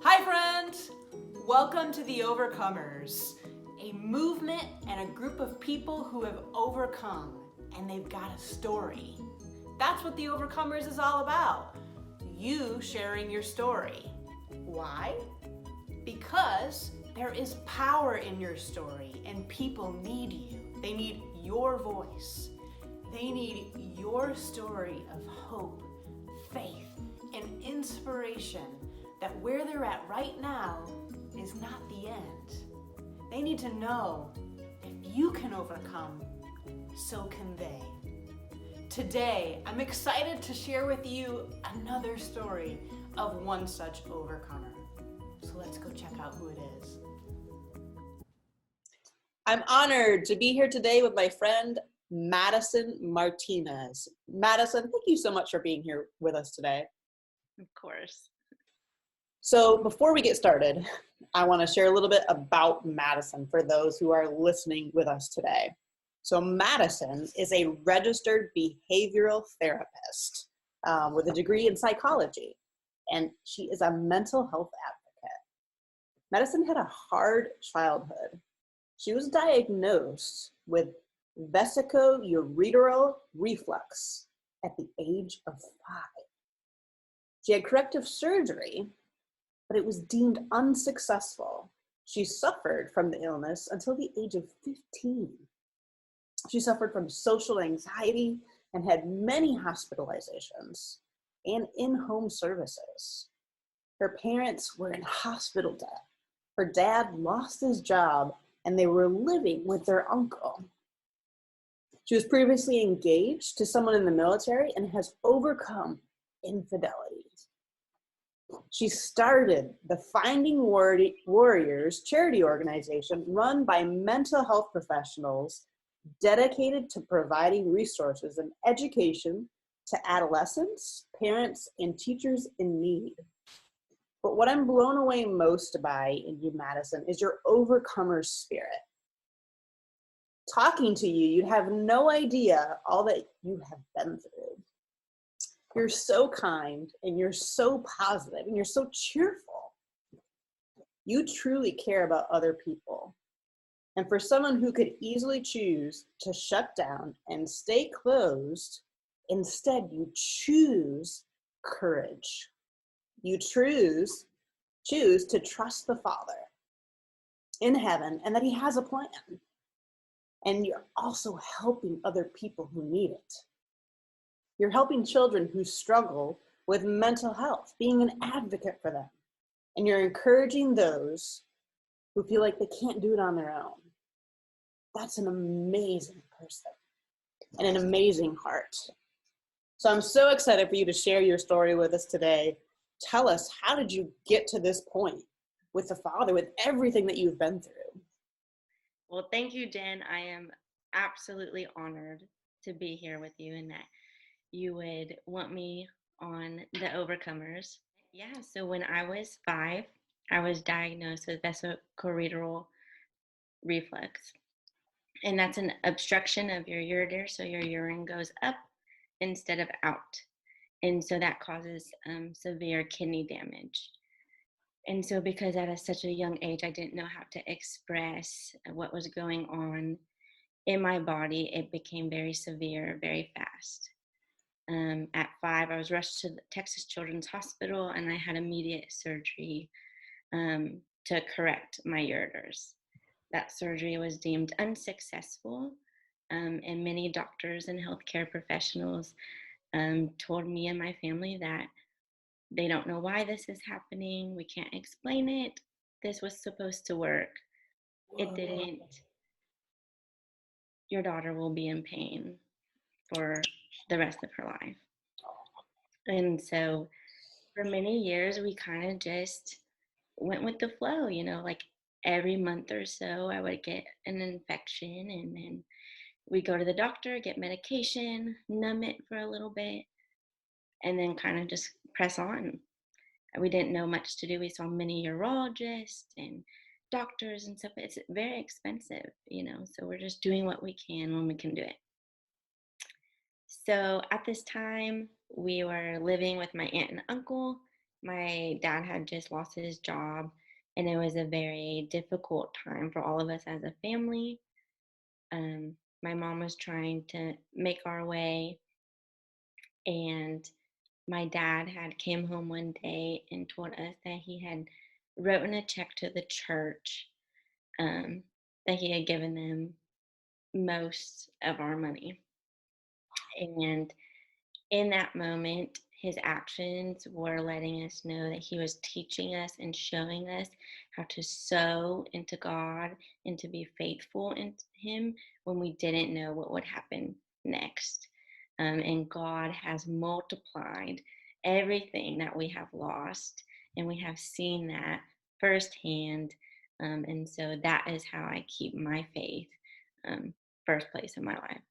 Hi friends! Welcome to the Overcomers, a movement and a group of people who have overcome and they've got a story. That's what the Overcomers is all about. You sharing your story. Why? Because there is power in your story and people need you. They need your voice. They need your story of hope, faith, and inspiration that where they're at right now is not the end. They need to know if you can overcome, so can they. Today, I'm excited to share with you another story of one such overcomer. So let's go check out who it is. I'm honored to be here today with my friend, Madison Martinez. Madison, thank you so much for being here with us today. Of course. So before we get started, I want to share a little bit about Madison for those who are listening with us today. So Madison is a registered behavioral therapist with a degree in psychology, and she is a mental health advocate. Madison had a hard childhood. She was diagnosed with vesicoureteral reflux at the age of 5. She had corrective surgery, but it was deemed unsuccessful. She suffered from the illness until the age of 15. She suffered from social anxiety and had many hospitalizations and in-home services. Her parents were in hospital debt. Her dad lost his job and they were living with their uncle. She was previously engaged to someone in the military and has overcome infidelity. She started the Finding Warriors charity organization run by mental health professionals dedicated to providing resources and education to adolescents, parents, and teachers in need. But what I'm blown away most by in you, Madison, is your overcomer spirit. Talking to you, you'd have no idea all that you have been through. You're so kind and you're so positive and you're so cheerful. You truly care about other people. And for someone who could easily choose to shut down and stay closed, instead you choose courage. You choose to trust the Father in heaven and that He has a plan. And you're also helping other people who need it. You're helping children who struggle with mental health, being an advocate for them. And you're encouraging those who feel like they can't do it on their own. That's an amazing person and an amazing heart. So I'm so excited for you to share your story with us today. Tell us, how did you get to this point with the Father, with everything that you've been through? Well, thank you, Jen. I am absolutely honored to be here with you and that you would want me on the Overcomers. Yeah, so when I was 5, I was diagnosed with vesicoureteral reflux. And that's an obstruction of your ureter, so your urine goes up instead of out. And so that causes severe kidney damage. And so because at such a young age, I didn't know how to express what was going on in my body, it became very severe, very fast. At 5, I was rushed to the Texas Children's Hospital and I had immediate surgery to correct my ureters. That surgery was deemed unsuccessful, and many doctors and healthcare professionals told me and my family that they don't know why this is happening. We can't explain it. This was supposed to work. It didn't. Your daughter will be in pain for the rest of her life. And so for many years, we kind of just went with the flow, like every month or so, I would get an infection and then we go to the doctor, get medication, numb it for a little bit, and then kind of just press on. We didn't know much to do. We saw many urologists and doctors and stuff. It's very expensive, so we're just doing what we can when we can do it. So at this time, we were living with my aunt and uncle My dad had just lost his job, and it was a very difficult time for all of us as a family. My mom was trying to make our way, and my dad had came home one day and told us that he had written a check to the church, um, that he had given them most of our money. And in that moment, his actions were letting us know that he was teaching us and showing us how to sow into God and to be faithful in Him when we didn't know what would happen next. And God has multiplied everything that we have lost, and we have seen that firsthand. And so that is how I keep my faith first place in my life.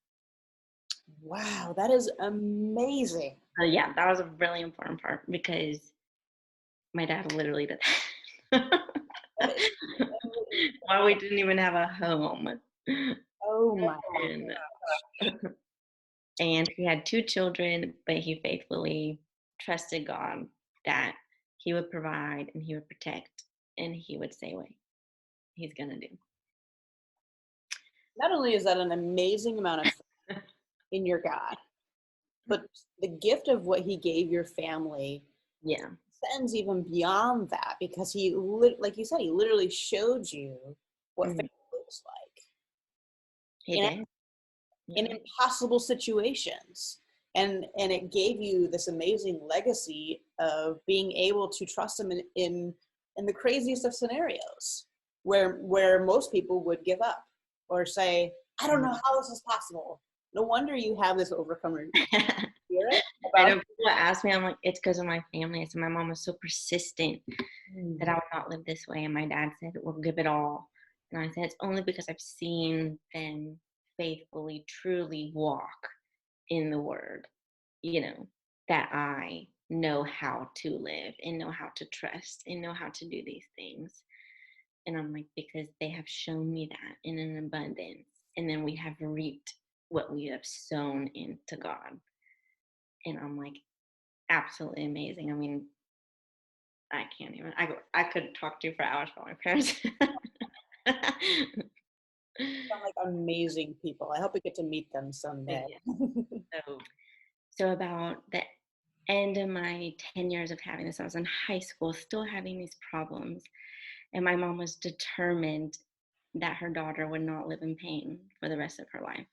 Wow, that is amazing. Yeah, that was a really important part because my dad literally did that. That is, Why we didn't even have a home. oh my And, gosh. and he had 2 children, but he faithfully trusted God that he would provide and he would protect and he would say what he's gonna do. Not only is that an amazing amount of faith in your God, but the gift of what he gave your family Yeah, extends even beyond that, because like you said, he literally showed you what mhm, faith looks like he in, did. in Yeah. impossible situations. And it gave you this amazing legacy of being able to trust him in the craziest of scenarios, where most people would give up or say, I don't know how this is possible. No wonder you have this overcomer spirit I about know people ask me, I'm like, it's because of my family. I said my mom was so persistent that I would not live this way. And my dad said, well, give it all. And I said, it's only because I've seen them faithfully, truly walk in the word, that I know how to live and know how to trust and know how to do these things. And I'm like, because they have shown me that in an abundance. And then we have reaped what we have sown into God. And I'm like, absolutely amazing. I mean, I can't even. I could talk to you for hours about my parents. sound like amazing people. I hope we get to meet them someday. Yeah. So about the end of my 10 years of having this, I was in high school, still having these problems, and my mom was determined that her daughter would not live in pain for the rest of her life.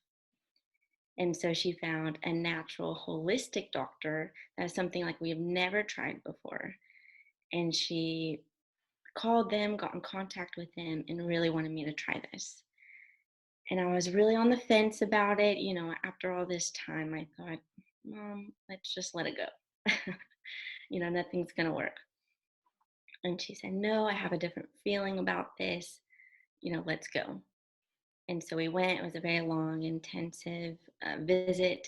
And so she found a natural holistic doctor that was something like we have never tried before. And she called them, got in contact with them, and really wanted me to try this. And I was really on the fence about it. After all this time, I thought, Mom, let's just let it go. Nothing's going to work. And she said, No, I have a different feeling about this. Let's go. And so we went. It was a very long, intensive visit.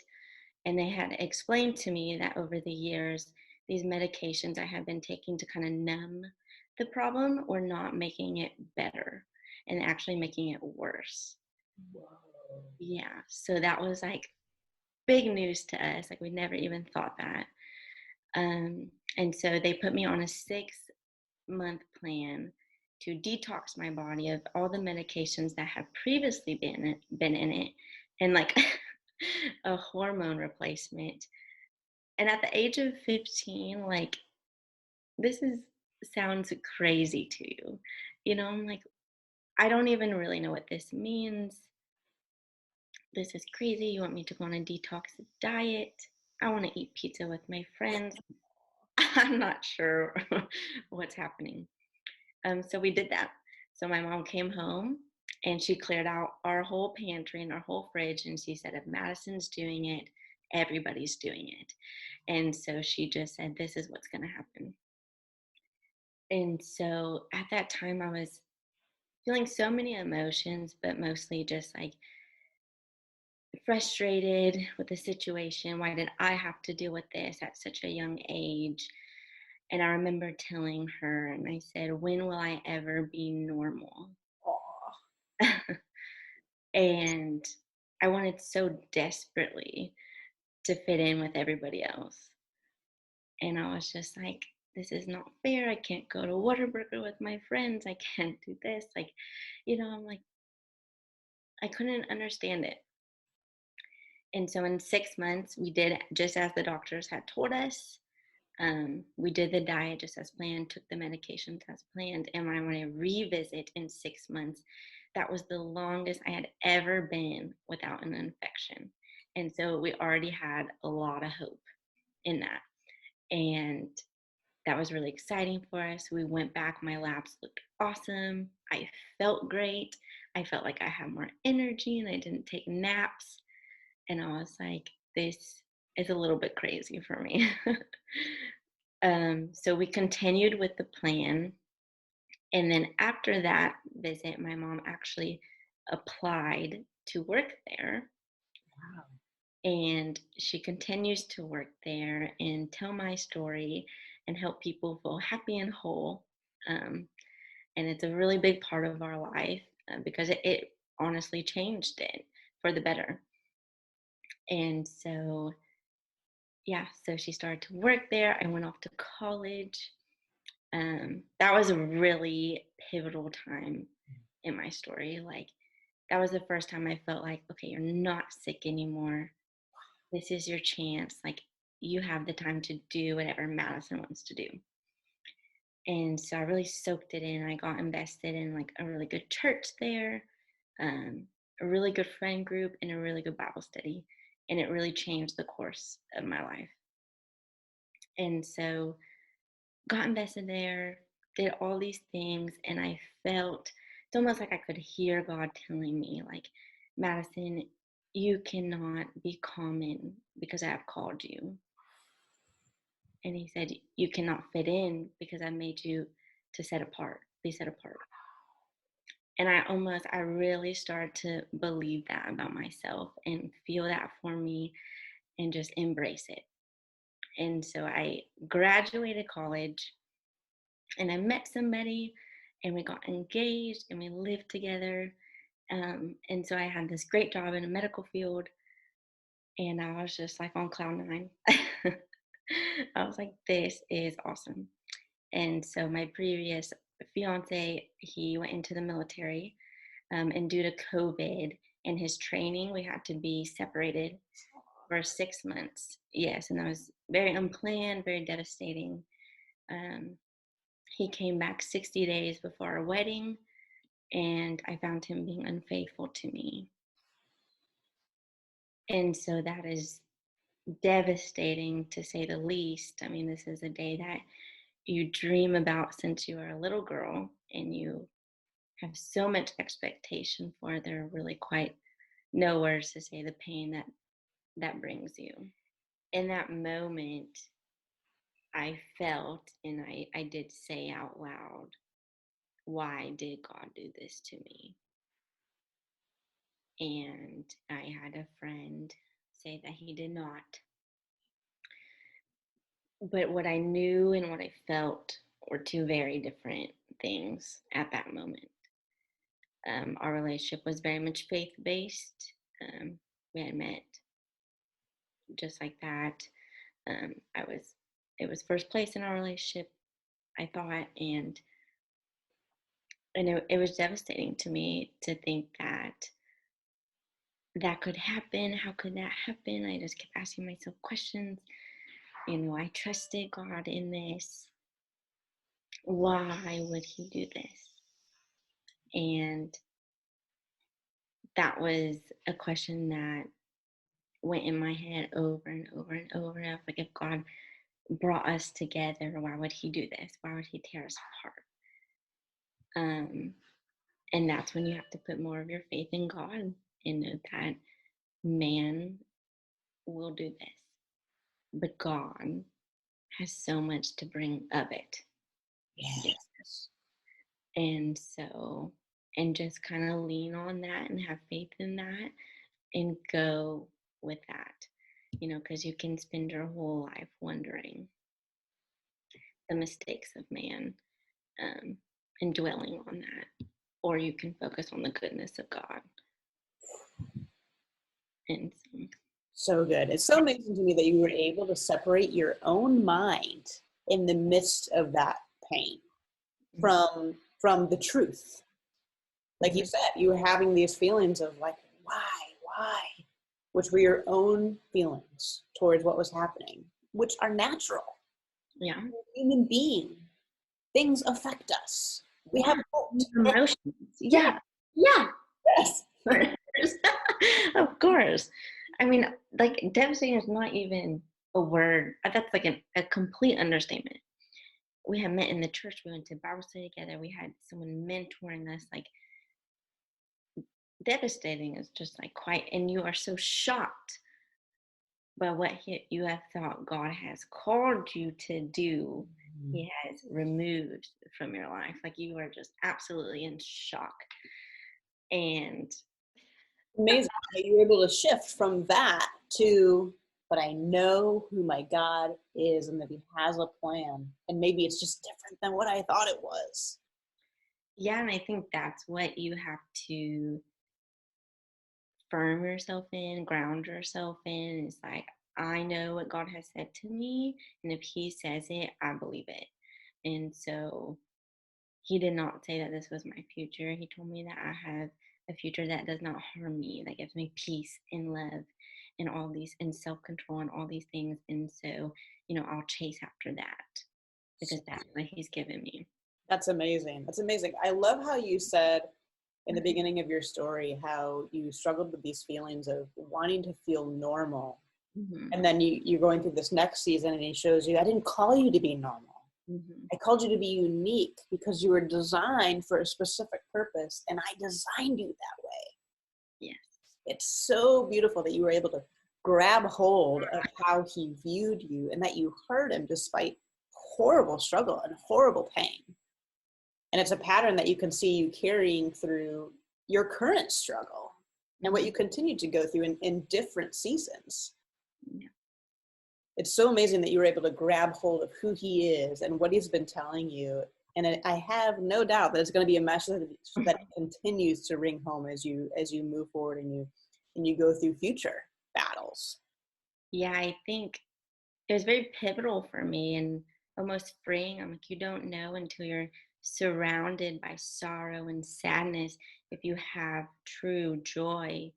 And they had explained to me that over the years, these medications I had been taking to kind of numb the problem were not making it better and actually making it worse. Yeah. So that was like big news to us. Like we never even thought that. And so they put me on a 6-month plan to detox my body of all the medications that had previously been in it, and like a hormone replacement. And at the age of 15, like this is sounds crazy to you. I'm like, I don't even really know what this means. This is crazy. You want me to go on a detox diet? I want to eat pizza with my friends. I'm not sure what's happening. So we did that. So my mom came home and she cleared out our whole pantry and our whole fridge. And she said, if Madison's doing it, everybody's doing it. And so she just said, this is what's going to happen. And so at that time, I was feeling so many emotions, but mostly just like frustrated with the situation. Why did I have to deal with this at such a young age? And I remember telling her, and I said, when will I ever be normal? Aw. And I wanted so desperately to fit in with everybody else. And I was just like, this is not fair. I can't go to Whataburger with my friends. I can't do this. Like, I'm like, I couldn't understand it. And so in 6 months, we did just as the doctors had told us. We did the diet just as planned, took the medications as planned. And when I want to revisit in 6 months, that was the longest I had ever been without an infection. And so we already had a lot of hope in that. And that was really exciting for us. We went back. My labs looked awesome. I felt great. I felt like I had more energy and I didn't take naps. And I was like, this is a little bit crazy for me. So we continued with the plan. And then after that visit, my mom actually applied to work there. Wow. And she continues to work there and tell my story and help people feel happy and whole. And it's a really big part of our life because it honestly changed it for the better. And so, yeah, so she started to work there. I went off to college. That was a really pivotal time in my story. Like, that was the first time I felt like, okay, you're not sick anymore. This is your chance. Like, you have the time to do whatever Madison wants to do. And so I really soaked it in. I got invested in like a really good church there, a really good friend group, and a really good Bible study. And it really changed the course of my life. And so got invested there, did all these things, and I felt it's almost like I could hear God telling me, like, Madison, you cannot be common because I have called you. And he said, you cannot fit in because I made you to be set apart. And I really started to believe that about myself and feel that for me and just embrace it. And so I graduated college and I met somebody and we got engaged and we lived together. And so I had this great job in the medical field and I was just like on cloud nine. I was like, this is awesome. And so my previous fiance, he went into the military, and due to COVID and his training, we had to be separated for 6 months. Yes, and that was very unplanned, very devastating. Um, he came back 60 days before our wedding, and I found him being unfaithful to me. And so that is devastating to say the least. I mean, this is a day that you dream about since you are a little girl and you have so much expectation for. There are really quite no words to say the pain that brings you. In that moment, I felt and I did say out loud, why did God do this to me? And I had a friend say that he did not. But what I knew and what I felt were two very different things at that moment. Our relationship was very much faith-based. We had met just like that. Um, I was, it was first place in our relationship, I thought, and it was devastating to me to think that that could happen. How could that happen? I just kept asking myself questions. I trusted God in this. Why would he do this? And that was a question that went in my head over and over and over. I was like, if God brought us together, why would he do this? Why would he tear us apart? And that's when you have to put more of your faith in God and know that man will do this. But God has so much to bring of it. Yes. And so, and just kind of lean on that and have faith in that and go with that, because you can spend your whole life wondering the mistakes of man, and dwelling on that, or you can focus on the goodness of God. And So good. It's so amazing to me that you were able to separate your own mind in the midst of that pain from the truth. Like you said, you were having these feelings of like, why, which were your own feelings towards what was happening, which are natural. Yeah. Human being, things affect us. We have emotions. Yeah. Yeah. Yes. Of course. I mean, like, devastating is not even a word. That's like a complete understatement. We have met in the church. We went to Bible study together. We had someone mentoring us. Like, devastating is just like quite, and you are so shocked by what you have thought God has called you to do. He has removed from your life. Like, you are just absolutely in shock. And amazing that you were able to shift from that to, but I know who my God is and that he has a plan. And maybe it's just different than what I thought it was. yeah, and I think that's what you have to firm yourself in, ground yourself in. It's like, I know what God has said to me, and if he says it, I believe it. And so he did not say that this was my future. He told me that I have a future that does not harm me, that gives me peace and love and all these, and self-control and all these things. And so, I'll chase after that because that's what he's given me. That's amazing. That's amazing. I love how you said in the beginning of your story how you struggled with these feelings of wanting to feel normal. Mm-hmm. And then you're going through this next season and he shows you, I didn't call you to be normal. Mm-hmm. I called you to be unique because you were designed for a specific purpose and I designed you that way. Yes. It's so beautiful that you were able to grab hold of how he viewed you and that you heard him despite horrible struggle and horrible pain. And it's a pattern that you can see you carrying through your current struggle and what you continue to go through in different seasons. Yeah. It's so amazing that you were able to grab hold of who he is and what he's been telling you. And I have no doubt that it's going to be a message that continues to ring home as you move forward and you go through future battles. Yeah, I think it was very pivotal for me and almost freeing. I'm like, you don't know until you're surrounded by sorrow and sadness if you have true joy,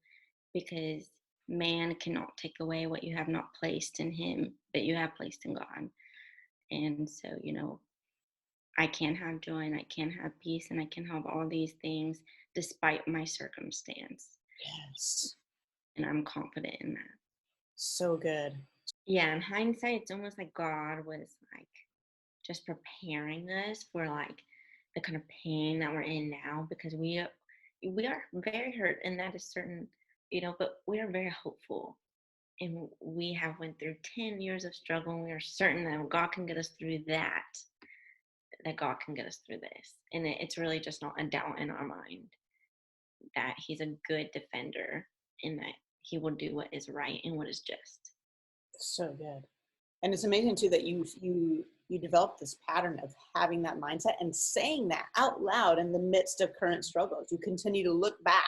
because man cannot take away what you have not placed in him, but you have placed in God. And so, I can have joy and I can have peace and I can have all these things despite my circumstance. Yes. And I'm confident in that. So good. Yeah, in hindsight, it's almost like God was like just preparing us for like the kind of pain that we're in now, because we are very hurt, and that is certain, but we are very hopeful, and we have went through 10 years of struggle, and we are certain that God can get us through that God can get us through this. And it's really just not a doubt in our mind that he's a good defender and that he will do what is right and what is just. So good. And it's amazing too that you develop this pattern of having that mindset and saying that out loud in the midst of current struggles. You continue to look back,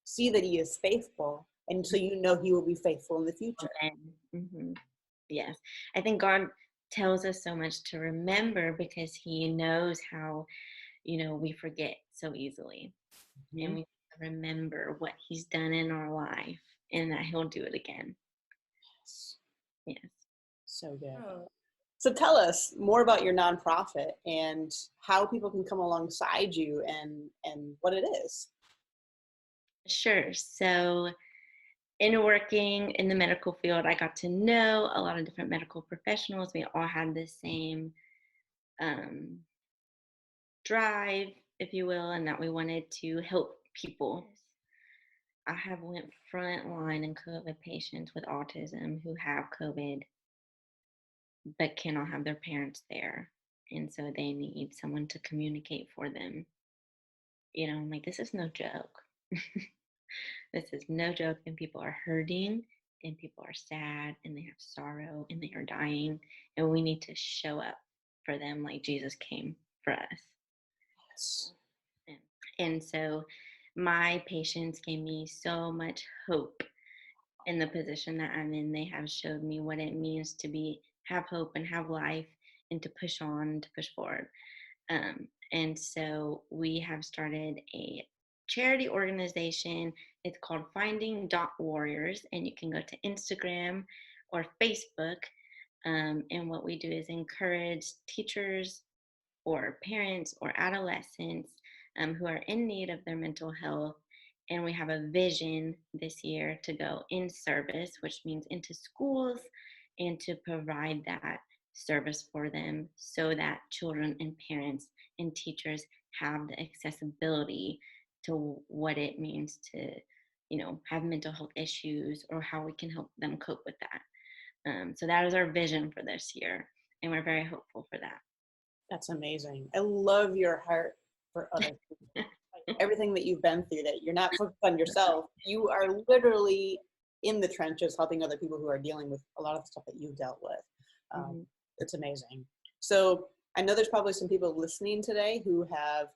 see that he is faithful, and so you know he will be faithful in the future. Mm-hmm. Yes, I think God tells us so much to remember because he knows how, we forget so easily. Mm-hmm. And we remember what he's done in our life and that he'll do it again. Yes. So good. So tell us more about your nonprofit and how people can come alongside you and what it is. Sure. So in working in the medical field, I got to know a lot of different medical professionals. We all had the same drive, if you will, and that we wanted to help people. I have went front line in COVID patients with autism who have COVID but cannot have their parents there. And so they need someone to communicate for them. I'm like, this is no joke. This is no joke. And people are hurting and people are sad and they have sorrow and they are dying. And we need to show up for them like Jesus came for us. Yes. And so my patients gave me so much hope in the position that I'm in. They have showed me what it means to have hope and have life and to push on, to push forward. And so we have started a charity organization. It's called Finding Warriors, and you can go to Instagram or Facebook. And what we do is encourage teachers or parents or adolescents who are in need of their mental health. And we have a vision this year to go in service, which means into schools, and to provide that service for them so that children and parents and teachers have the accessibility to what it means to, have mental health issues, or how we can help them cope with that. So that is our vision for this year, and we're very hopeful for that. That's amazing. I love your heart for other people. Like, everything that you've been through, that you're not focused on yourself. You are literally in the trenches helping other people who are dealing with a lot of the stuff that you've dealt with. It's amazing. So I know there's probably some people listening today who have,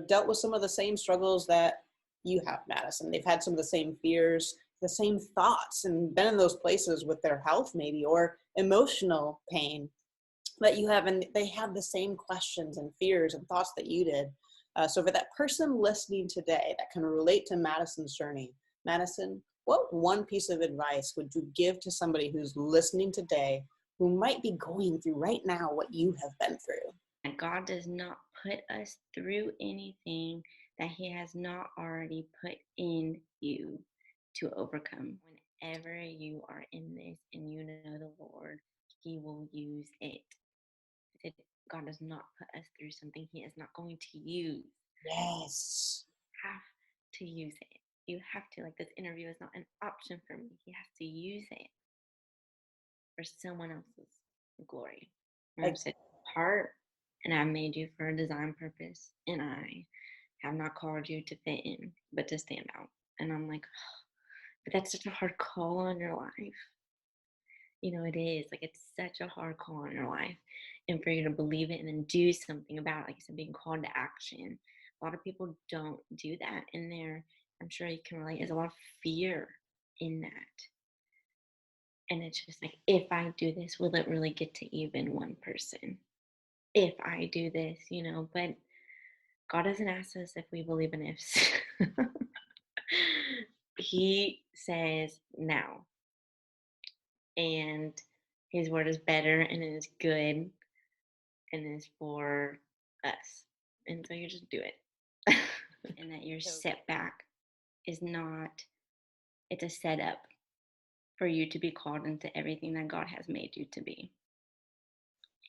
dealt with some of the same struggles that you have, Madison. They've had some of the same fears, the same thoughts, and been in those places with their health maybe, or emotional pain that you have, and they have the same questions and fears and thoughts that you did. So for that person listening today that can relate to Madison's journey, Madison, what one piece of advice would you give to somebody who's listening today who might be going through right now what you have been through? And God does not put us through anything that He has not already put in you to overcome. Whenever you are in this and you know the Lord, He will use it. God does not put us through something He is not going to use. Yes. You have to use it. You have to. Like, this interview is not an option for me. He has to use it for someone else's glory. I've set you apart, and I've made you for a design purpose, and I have not called you to fit in, but to stand out. And I'm like, oh, but that's such a hard call on your life. It is. Like, it's such a hard call on your life. And for you to believe it and then do something about it, like you said, being called to action. A lot of people don't do that. And I'm sure you can relate, there's a lot of fear in that. And it's just like, if I do this, will it really get to even one person? If I do this, but God doesn't ask us if we believe in ifs. He says now. And His word is better, and it is good, and it is for us. And so you just do it. And that your setback is not, it's a setup for you to be called into everything that God has made you to be.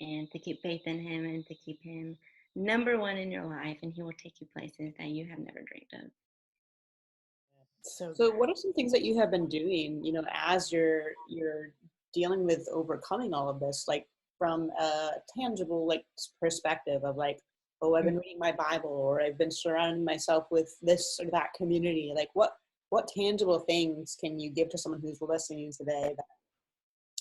And to keep faith in Him, and to keep Him number one in your life, and He will take you places that you have never dreamed of. So what are some things that you have been doing, as you're dealing with overcoming all of this, like from a tangible perspective of like, oh, I've been reading my Bible, or I've been surrounding myself with this or that community. Like what tangible things can you give to someone who's listening today that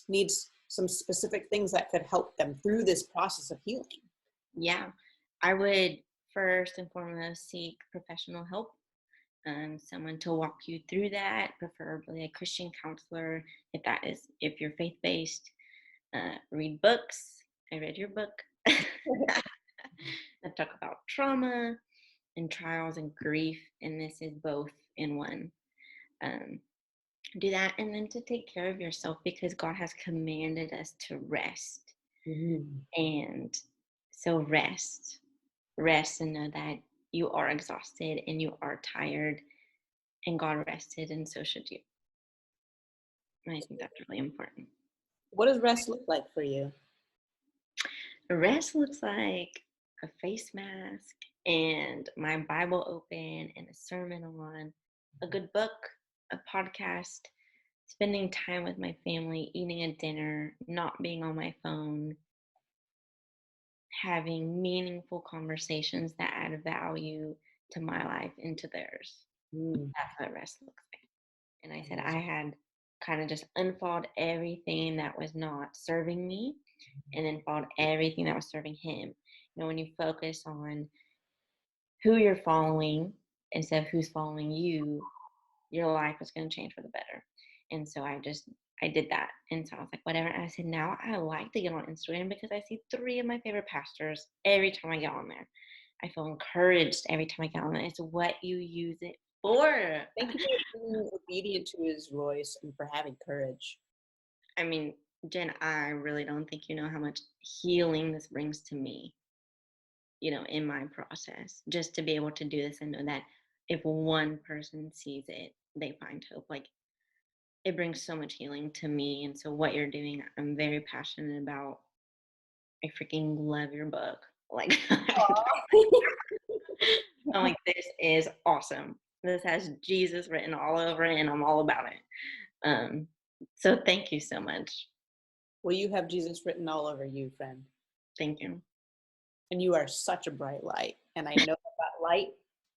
needs some specific things that could help them through this process of healing? Yeah, I would first and foremost seek professional help. Someone to walk you through that, preferably a Christian counselor, if you're faith-based. Read books. I read your book. I talk about trauma and trials and grief, and this is both in one. Do that, and then to take care of yourself, because God has commanded us to rest. And so rest and know that you are exhausted and you are tired, and God rested, and so should you. And I think that's really important. What does rest look like for you? Rest looks like a face mask and my Bible open and a sermon on, a good book, a podcast, spending time with my family, eating a dinner, not being on my phone, having meaningful conversations that add value to my life and to theirs. That's what rest looks like. And I said I had kind of just unfollowed everything that was not serving me, and then followed everything that was serving Him. When you focus on who you're following instead of who's following you, your life is going to change for the better. And so I just I did that. And so I was like, whatever. And I said, now I like to get on Instagram because I see 3 of my favorite pastors every time I get on there. I feel encouraged every time I get on there. It's what you use it for. Thank you for being obedient to his voice and for having courage. I mean, Jen, I really don't think you know how much healing this brings to me, in my process, just to be able to do this and know that if one person sees it, they find hope. Like, it brings so much healing to me. And so what you're doing, I'm very passionate about. I freaking love your book. Like, I'm like, this is awesome. This has Jesus written all over it, and I'm all about it. So thank you so much. Well, you have Jesus written all over you, friend. Thank you. And you are such a bright light. And I know that light,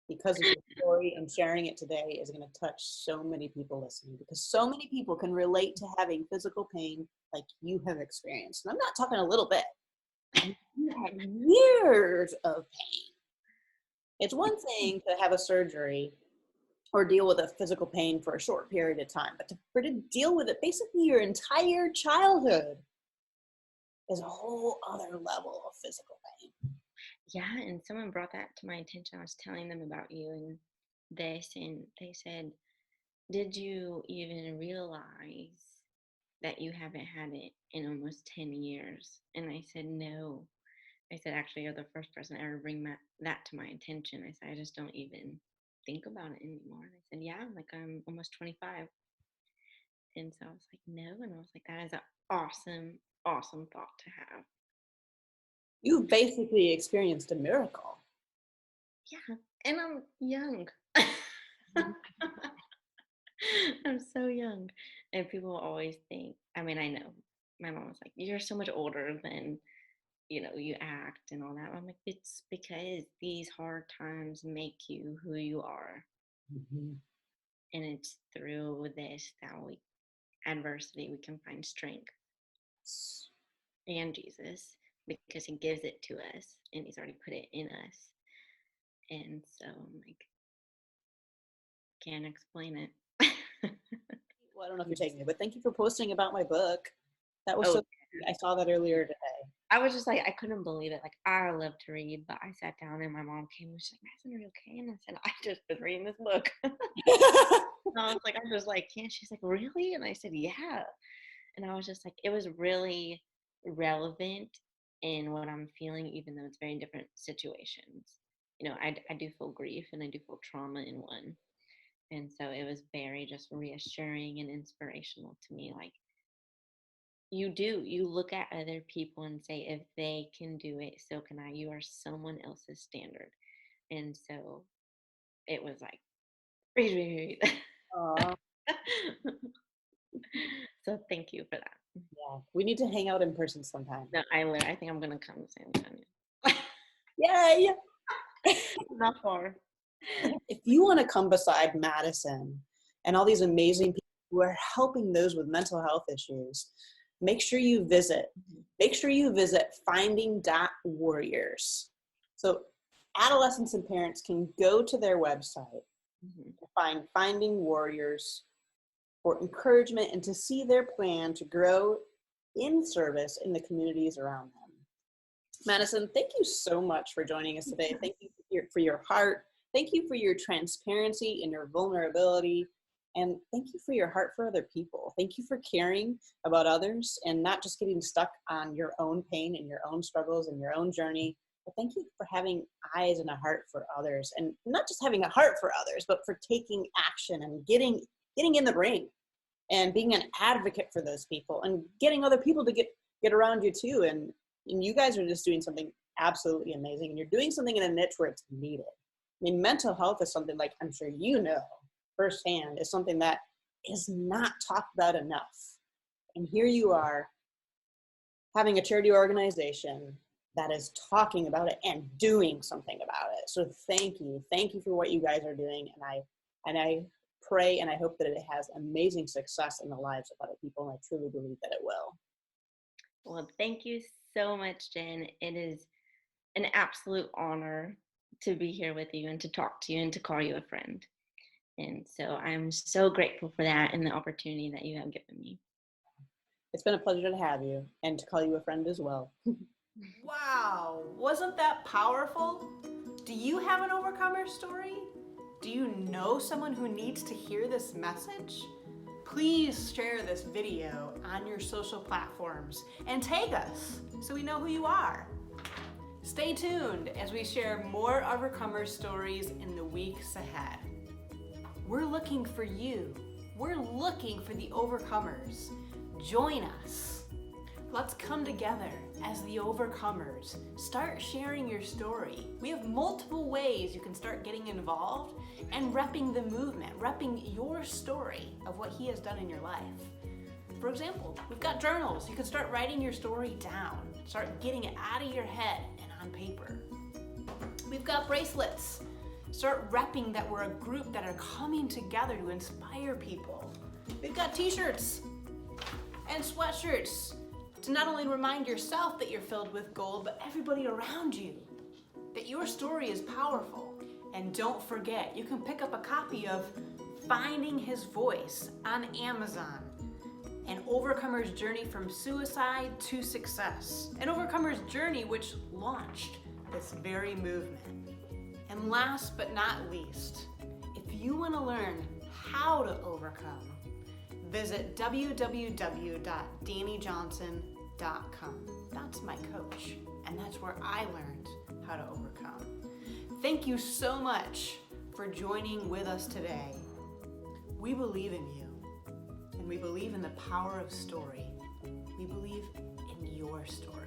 because of your story and sharing it today, is going to touch so many people listening, because so many people can relate to having physical pain like you have experienced. And I'm not talking a little bit. You had years of pain. It's one thing to have a surgery or deal with a physical pain for a short period of time, but to deal with it basically your entire childhood is a whole other level of physical pain. Yeah, and someone brought that to my attention. I was telling them about you and this, and they said, did you even realize that you haven't had it in almost 10 years? And I said, no. I said, actually, you're the first person to ever bring that to my attention. I said, I just don't even think about it anymore. And I said, yeah, like I'm almost 25. And so I was like, no. And I was like, that is an awesome, awesome thought to have. You've basically experienced a miracle. Yeah. And I'm young. I'm so young. And people always think, I mean, I know my mom was like, you're so much older than, you act and all that. I'm like, it's because these hard times make you who you are. Mm-hmm. And it's through this that adversity, we can find strength and Jesus, because he gives it to us and he's already put it in us. And so I'm like, can't explain it. Well, I don't know if you're taking it, but thank you for posting about my book. That was Oh, so I saw that earlier today. I was just like, I couldn't believe it. Like, I love to read, but I sat down and my mom came and she's like, Madison, are you okay? And I said, I just been reading this book. And I was like, I'm just like, can't? She's like, really? And I said, yeah. And I was just like, it was really relevant in what I'm feeling, even though it's very different situations. I do feel grief and I do feel trauma in one. And so it was very just reassuring and inspirational to me. Like, you look at other people and say, if they can do it, so can I. You are someone else's standard. And so it was like, read. Aw, So thank you for that. yeah, we need to hang out in person sometime. No, I think I'm gonna come to San Antonio. Yay! Not far. If you want to come beside Madison and all these amazing people who are helping those with mental health issues, make sure you visit. Make sure you visit finding.warriors. So adolescents and parents can go to their website to find Finding Warriors for encouragement and to see their plan to grow in service in the communities around them. Madison, thank you so much for joining us today. Thank you for your heart. Thank you for your transparency and your vulnerability. And thank you for your heart for other people. Thank you for caring about others and not just getting stuck on your own pain and your own struggles and your own journey. But thank you for having eyes and a heart for others, and not just having a heart for others, but for taking action and getting in the ring and being an advocate for those people and getting other people to get around you too. And you guys are just doing something absolutely amazing, and you're doing something in a niche where it's needed. I mean, mental health is something, like I'm sure you know firsthand, is something that is not talked about enough. And here you are having a charity organization that is talking about it and doing something about it. So thank you for what you guys are doing. And I pray and I hope that it has amazing success in the lives of other people, and I truly believe that it will. Well, thank you so much, Jen. It is an absolute honor to be here with you and to talk to you and to call you a friend. And so I'm so grateful for that and the opportunity that you have given me. It's been a pleasure to have you and to call you a friend as well. Wow, wasn't that powerful? Do you have an overcomer story? Do you know someone who needs to hear this message? Please share this video on your social platforms and tag us so we know who you are. Stay tuned as we share more overcomer stories in the weeks ahead. We're looking for you. We're looking for the overcomers. Join us. Let's come together as the overcomers. Start sharing your story. We have multiple ways you can start getting involved and repping the movement, repping your story of what he has done in your life. For example, we've got journals. You can start writing your story down. Start getting it out of your head and on paper. We've got bracelets. Start repping that we're a group that are coming together to inspire people. We've got t-shirts and sweatshirts to not only remind yourself that you're filled with gold, but everybody around you, that your story is powerful. And don't forget, you can pick up a copy of Finding His Voice on Amazon. An overcomer's journey from suicide to success. An overcomer's journey which launched this very movement. And last but not least, if you want to learn how to overcome, visit www.dannyjohnson.com. That's my coach, and that's where I learned how to overcome. Thank you so much for joining with us today. We believe in you, and we believe in the power of story. We believe in your story.